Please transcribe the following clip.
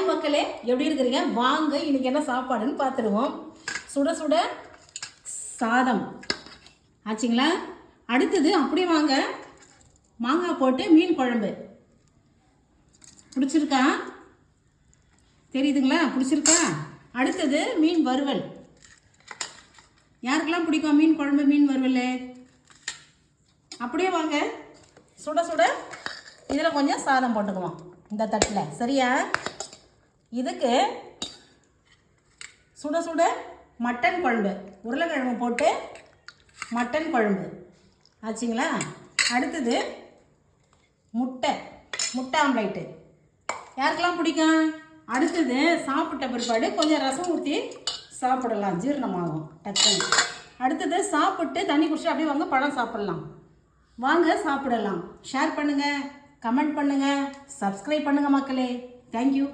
Hi மக்களே, எப்படி இருக்கிறீங்க? வாங்க இன்னைக்கு என்ன சாப்பாடுன்னு பார்த்துடுவோம். சுட சுட சாதம் ஆச்சுங்களா? அடுத்தது அப்படியே வாங்க, மாங்காய் போட்டு மீன் குழம்பு. பிடிச்சிருக்கா? தெரியுதுங்களா? பிடிச்சிருக்கா? அடுத்தது மீன் வறுவல். யாருக்கெல்லாம் பிடிக்கும் மீன் குழம்பு, மீன் வறுவல்? அப்படியே வாங்க, சுட சுட இதில் கொஞ்சம் சாதம் போட்டுக்குவோம் இந்த தட்டில். சரியா? இதுக்கு சுட சுட மட்டன் குழம்பு, உருளைக்கிழங்கு போட்டு மட்டன் குழம்பு ஆச்சுங்களா? அடுத்தது முட்டை ஆம்லேட்டு. யாருக்கெல்லாம் பிடிக்கும்? அடுத்தது சாப்பிட்ட பிற்பாடு கொஞ்சம் ரசம் ஊற்றி சாப்பிடலாம், ஜீரணமாகும் டக்குன்னு. அடுத்தது சாப்பிட்டு தண்ணி குடிச்சு அப்படியே வாங்க பழம் சாப்பிட்லாம். வாங்க சாப்பிடலாம். ஷேர் பண்ணுங்கள், கமெண்ட் பண்ணுங்கள், சப்ஸ்கிரைப் பண்ணுங்கள் மக்களே. தேங்க்யூ.